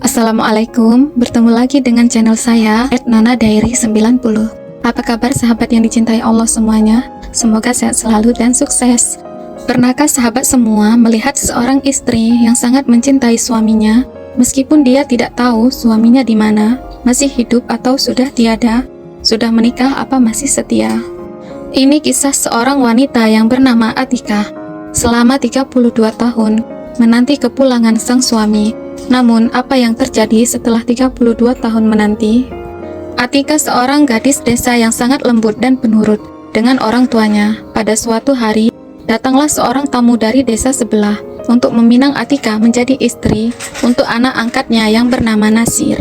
Assalamualaikum, bertemu lagi dengan channel saya, @nana diary 90. Apa kabar sahabat yang dicintai Allah semuanya? Semoga sehat selalu dan sukses. Pernahkah sahabat semua melihat seorang istri yang sangat mencintai suaminya, meskipun dia tidak tahu suaminya di mana, masih hidup atau sudah tiada, sudah menikah apa masih setia? Ini kisah seorang wanita yang bernama Atikah. Selama 32 tahun, menanti kepulangan sang suami. Namun, apa yang terjadi setelah 32 tahun menanti? Atikah seorang gadis desa yang sangat lembut dan penurut dengan orang tuanya. Pada suatu hari, datanglah seorang tamu dari desa sebelah untuk meminang Atikah menjadi istri untuk anak angkatnya yang bernama Nasir.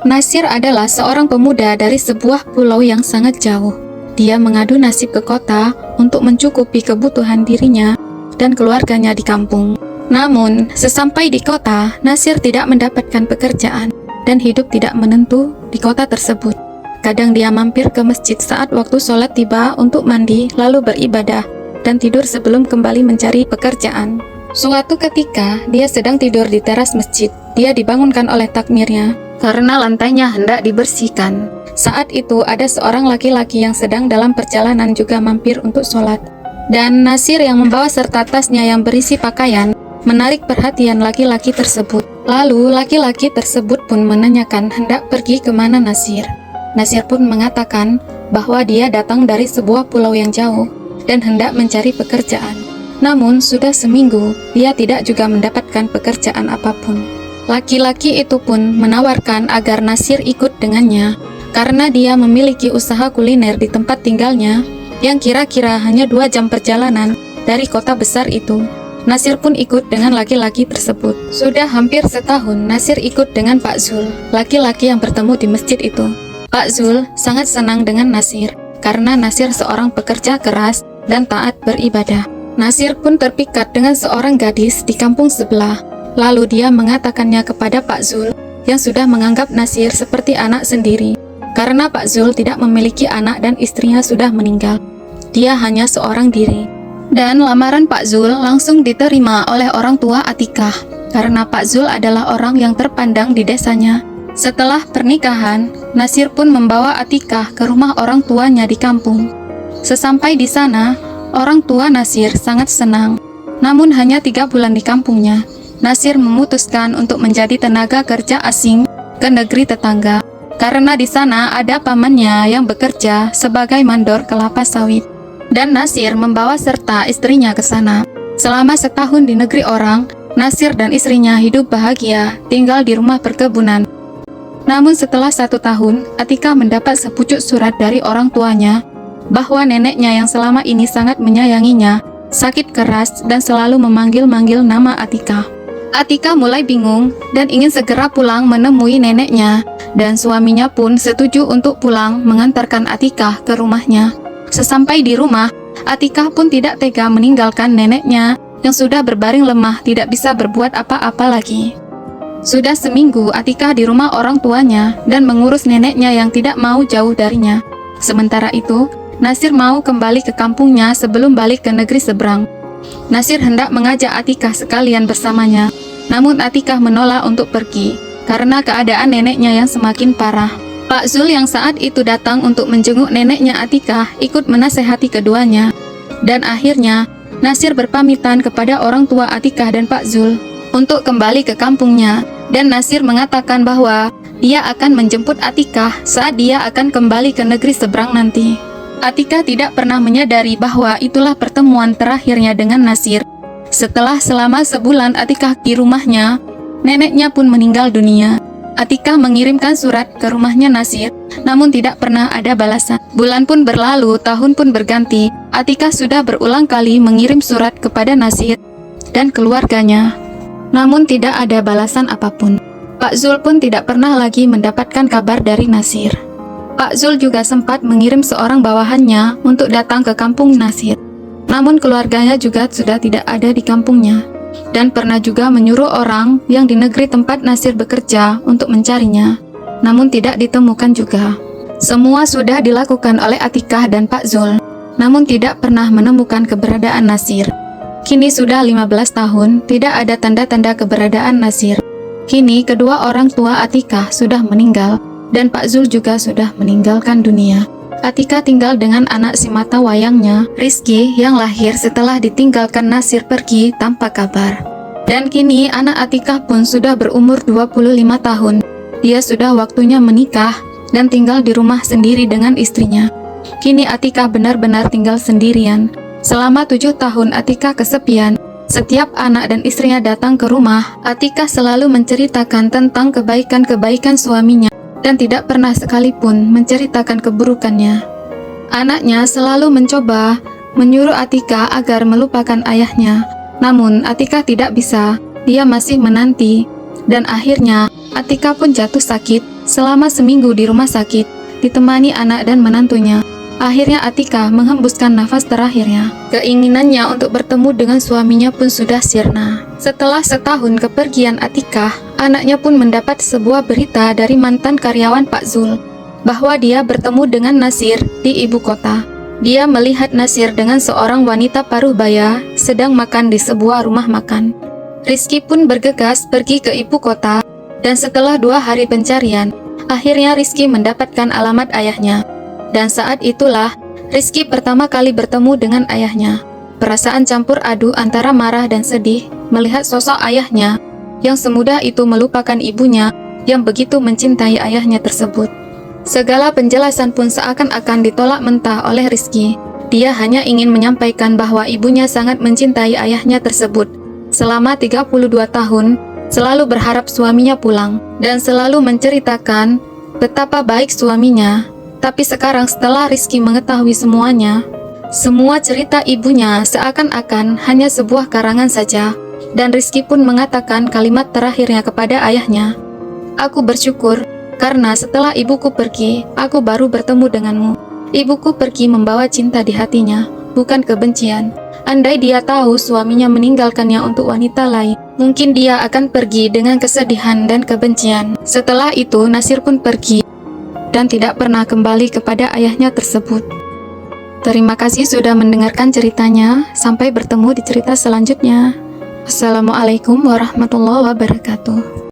Nasir adalah seorang pemuda dari sebuah pulau yang sangat jauh. Dia mengadu nasib ke kota untuk mencukupi kebutuhan dirinya dan keluarganya di kampung. Namun, sesampai di kota, Nasir tidak mendapatkan pekerjaan dan hidup tidak menentu di kota tersebut. Kadang dia mampir ke masjid saat waktu sholat tiba untuk mandi, lalu beribadah, dan tidur sebelum kembali mencari pekerjaan. Suatu ketika, dia sedang tidur di teras masjid. Dia dibangunkan oleh takmirnya karena lantainya hendak dibersihkan. Saat itu, ada seorang laki-laki yang sedang dalam perjalanan juga mampir untuk sholat. Dan Nasir yang membawa serta tasnya yang berisi pakaian menarik perhatian laki-laki tersebut. Lalu laki-laki tersebut pun menanyakan hendak pergi kemana Nasir. Nasir pun mengatakan bahwa dia datang dari sebuah pulau yang jauh dan hendak mencari pekerjaan. Namun sudah seminggu dia tidak juga mendapatkan pekerjaan apapun. Laki-laki itu pun menawarkan agar Nasir ikut dengannya karena dia memiliki usaha kuliner di tempat tinggalnya yang kira-kira hanya 2 jam perjalanan dari kota besar itu. Nasir pun ikut dengan laki-laki tersebut. Sudah hampir setahun Nasir ikut dengan Pak Zul, laki-laki yang bertemu di masjid itu. Pak Zul sangat senang dengan Nasir, karena Nasir seorang pekerja keras dan taat beribadah. Nasir pun terpikat dengan seorang gadis di kampung sebelah. Lalu dia mengatakannya kepada Pak Zul, yang sudah menganggap Nasir seperti anak sendiri. Karena Pak Zul tidak memiliki anak dan istrinya sudah meninggal. Dia hanya seorang diri. Dan lamaran Pak Zul langsung diterima oleh orang tua Atikah, karena Pak Zul adalah orang yang terpandang di desanya. Setelah pernikahan, Nasir pun membawa Atikah ke rumah orang tuanya di kampung. Sesampai di sana, orang tua Nasir sangat senang. Namun hanya 3 bulan di kampungnya, Nasir memutuskan untuk menjadi tenaga kerja asing ke negeri tetangga, karena di sana ada pamannya yang bekerja sebagai mandor kelapa sawit. Dan Nasir membawa serta istrinya ke sana. Selama setahun di negeri orang, Nasir dan istrinya hidup bahagia, tinggal di rumah perkebunan. Namun setelah 1 tahun, Atikah mendapat sepucuk surat dari orang tuanya bahwa neneknya yang selama ini sangat menyayanginya, sakit keras dan selalu memanggil-manggil nama Atikah. Atikah mulai bingung dan ingin segera pulang menemui neneknya, dan suaminya pun setuju untuk pulang mengantarkan Atikah ke rumahnya. Sesampai di rumah, Atikah pun tidak tega meninggalkan neneknya yang sudah berbaring lemah, tidak bisa berbuat apa-apa lagi. Sudah seminggu Atikah di rumah orang tuanya dan mengurus neneknya yang tidak mau jauh darinya. Sementara itu, Nasir mau kembali ke kampungnya sebelum balik ke negeri seberang. Nasir hendak mengajak Atikah sekalian bersamanya, namun Atikah menolak untuk pergi karena keadaan neneknya yang semakin parah. Pak Zul yang saat itu datang untuk menjenguk neneknya Atikah ikut menasehati keduanya. Dan akhirnya, Nasir berpamitan kepada orang tua Atikah dan Pak Zul untuk kembali ke kampungnya. Dan Nasir mengatakan bahwa dia akan menjemput Atikah saat dia akan kembali ke negeri seberang nanti. Atikah tidak pernah menyadari bahwa itulah pertemuan terakhirnya dengan Nasir. Setelah selama sebulan Atikah di rumahnya, neneknya pun meninggal dunia. Atikah mengirimkan surat ke rumahnya Nasir, namun tidak pernah ada balasan. Bulan pun berlalu, tahun pun berganti. Atikah sudah berulang kali mengirim surat kepada Nasir dan keluarganya, namun tidak ada balasan apapun. Pak Zul pun tidak pernah lagi mendapatkan kabar dari Nasir. Pak Zul juga sempat mengirim seorang bawahannya untuk datang ke kampung Nasir, namun keluarganya juga sudah tidak ada di kampungnya. Dan pernah juga menyuruh orang yang di negeri tempat Nasir bekerja untuk mencarinya, namun tidak ditemukan juga. Semua sudah dilakukan oleh Atikah dan Pak Zul, namun tidak pernah menemukan keberadaan Nasir. Kini sudah 15 tahun, tidak ada tanda-tanda keberadaan Nasir. Kini kedua orang tua Atikah sudah meninggal dan Pak Zul juga sudah meninggalkan dunia. Atikah tinggal dengan anak si mata wayangnya, Rizky, yang lahir setelah ditinggalkan Nasir pergi tanpa kabar. Dan kini anak Atikah pun sudah berumur 25 tahun. Dia sudah waktunya menikah dan tinggal di rumah sendiri dengan istrinya. Kini Atikah benar-benar tinggal sendirian. Selama 7 tahun Atikah kesepian. Setiap anak dan istrinya datang ke rumah, Atikah selalu menceritakan tentang kebaikan-kebaikan suaminya dan tidak pernah sekalipun menceritakan keburukannya. Anaknya selalu mencoba menyuruh Atikah agar melupakan ayahnya, namun Atikah tidak bisa. Dia masih menanti, dan akhirnya Atikah pun jatuh sakit selama seminggu di rumah sakit, ditemani anak dan menantunya. Akhirnya Atikah menghembuskan nafas terakhirnya. Keinginannya untuk bertemu dengan suaminya pun sudah sirna. Setelah setahun kepergian Atikah, anaknya pun mendapat sebuah berita dari mantan karyawan Pak Zul bahwa dia bertemu dengan Nasir di ibu kota. Dia melihat Nasir dengan seorang wanita paruh baya sedang makan di sebuah rumah makan. Rizky pun bergegas pergi ke ibu kota, dan setelah 2 hari pencarian, akhirnya Rizky mendapatkan alamat ayahnya. Dan saat itulah Rizky pertama kali bertemu dengan ayahnya. Perasaan campur aduk antara marah dan sedih melihat sosok ayahnya yang semudah itu melupakan ibunya yang begitu mencintai ayahnya tersebut. Segala penjelasan pun seakan-akan ditolak mentah oleh Rizky. Dia hanya ingin menyampaikan bahwa ibunya sangat mencintai ayahnya tersebut. Selama 32 tahun, selalu berharap suaminya pulang dan selalu menceritakan betapa baik suaminya. Tapi sekarang setelah Rizky mengetahui semuanya, semua cerita ibunya seakan-akan hanya sebuah karangan saja. Dan Rizky pun mengatakan kalimat terakhirnya kepada ayahnya, "Aku bersyukur karena setelah ibuku pergi, aku baru bertemu denganmu." Ibuku pergi membawa cinta di hatinya, bukan kebencian. Andai dia tahu suaminya meninggalkannya untuk wanita lain, mungkin dia akan pergi dengan kesedihan dan kebencian. Setelah itu Nasir pun pergi dan tidak pernah kembali kepada ayahnya tersebut. Terima kasih sudah mendengarkan ceritanya. Sampai bertemu di cerita selanjutnya. Assalamualaikum warahmatullahi wabarakatuh.